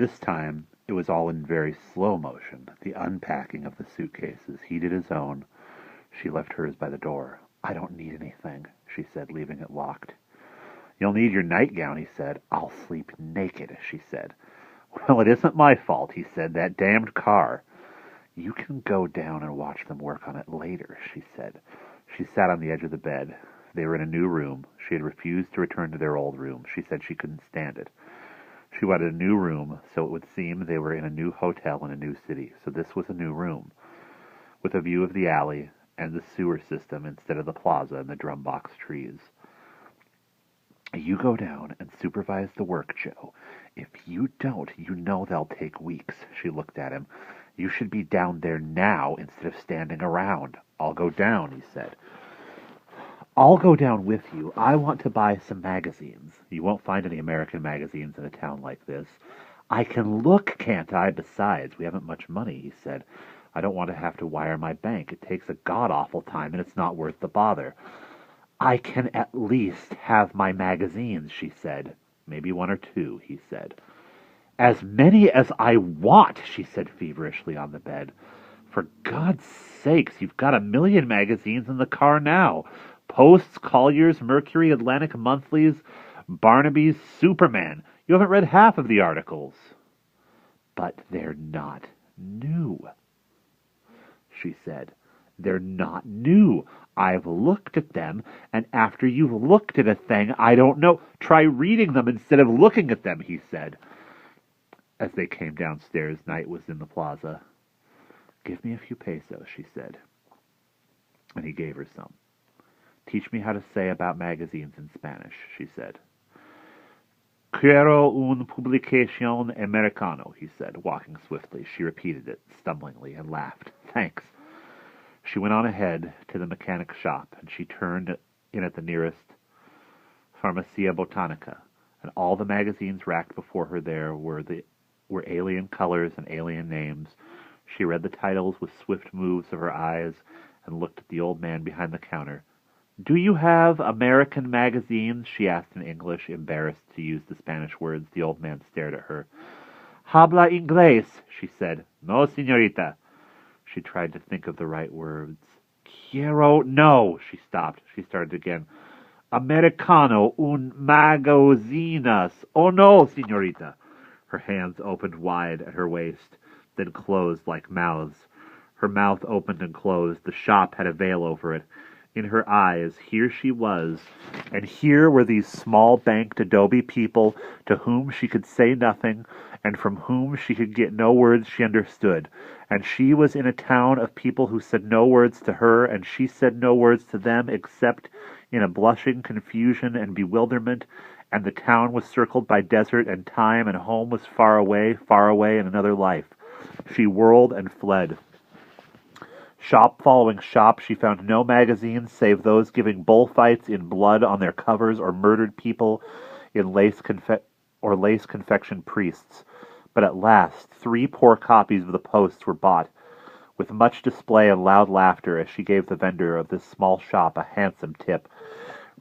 This time, it was all in very slow motion, the unpacking of the suitcases. He did his own. She left hers by the door. "I don't need anything," she said, leaving it locked. "You'll need your nightgown," he said. "I'll sleep naked," she said. "Well, it isn't my fault," he said. "That damned car." "You can go down and watch them work on it later," she said. She sat on the edge of the bed. They were in a new room. She had refused to return to their old room. She said she couldn't stand it. She wanted a new room, so it would seem they were in a new hotel in a new city. So this was a new room, with a view of the alley and the sewer system instead of the plaza and the drumbox trees. "You go down and supervise the work, Joe. If you don't, you know they'll take weeks." She looked at him. "You should be down there now instead of standing around." "I'll go down," he said. "I'll go down with you. I want to buy some magazines." "You won't find any American magazines in a town like this." "I can look, can't I? Besides, we haven't much money," he said. "I don't want to have to wire my bank. It takes a god-awful time, and it's not worth the bother." "I can at least have my magazines," she said. "Maybe one or two," he said. "As many as I want," she said feverishly on the bed. "For God's sakes, you've got 1,000,000 magazines in the car now. Post's, Collier's, Mercury, Atlantic Monthlies, Barnaby's, Superman. You haven't read half of the articles." "But they're not new," she said. "They're not new. I've looked at them, and after you've looked at a thing, I don't know. Try reading them instead of looking at them," he said. As they came downstairs, night was in the plaza. "Give me a few pesos," she said. And he gave her some. "Teach me how to say about magazines in Spanish," she said. "Quiero un publicación americano," he said, walking swiftly. She repeated it, stumblingly, and laughed. "Thanks." She went on ahead to the mechanic shop, and she turned in at the nearest Farmacia Botanica, and all the magazines racked before her there were alien colors and alien names. She read the titles with swift moves of her eyes and looked at the old man behind the counter. "Do you have American magazines?" she asked in English, embarrassed to use the Spanish words. The old man stared at her. "Habla inglés," she said. "No, señorita." She tried to think of the right words. "Quiero..." "No." She stopped. She started again. "Americano, un magazines." "Oh, no, señorita." Her hands opened wide at her waist, then closed like mouths. Her mouth opened and closed. The shop had a veil over it. In her eyes, here she was, and here were these small-banked adobe people to whom she could say nothing, and from whom she could get no words she understood. And she was in a town of people who said no words to her, and she said no words to them except in a blushing confusion and bewilderment, and the town was circled by desert and time, and home was far away in another life. She whirled and fled. Shop following shop, she found no magazines save those giving bullfights in blood on their covers, or murdered people in lace confection priests. But at last, 3 poor copies of the Post were bought, with much display and loud laughter, as she gave the vendor of this small shop a handsome tip.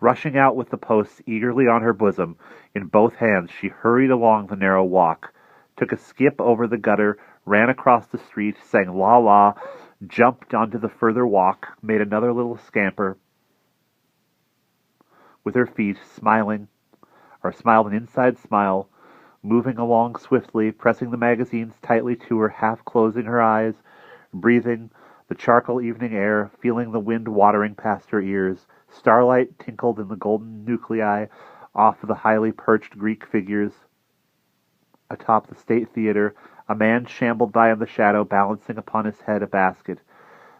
Rushing out with the Posts eagerly on her bosom, in both hands, she hurried along the narrow walk, took a skip over the gutter, ran across the street, sang la la, jumped onto the further walk, made another little scamper with her feet, smiled an inside smile, moving along swiftly, pressing the magazines tightly to her, half closing her eyes, breathing the charcoal evening air, feeling the wind watering past her ears. Starlight tinkled in the golden nuclei off the highly perched Greek figures atop the State Theater. A man shambled by in the shadow, balancing upon his head a basket.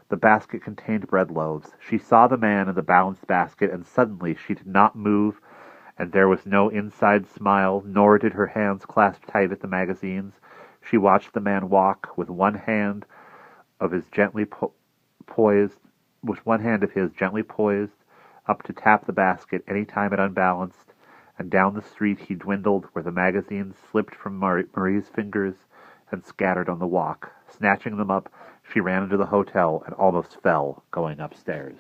The basket contained bread loaves. She saw the man in the balanced basket, and suddenly she did not move, and there was no inside smile, nor did her hands clasp tight at the magazines. She watched the man walk with one hand of his gently poised up to tap the basket any time it unbalanced, and down the street he dwindled, where the magazines slipped from Marie's fingers and scattered on the walk. Snatching them up, she ran into the hotel and almost fell going upstairs.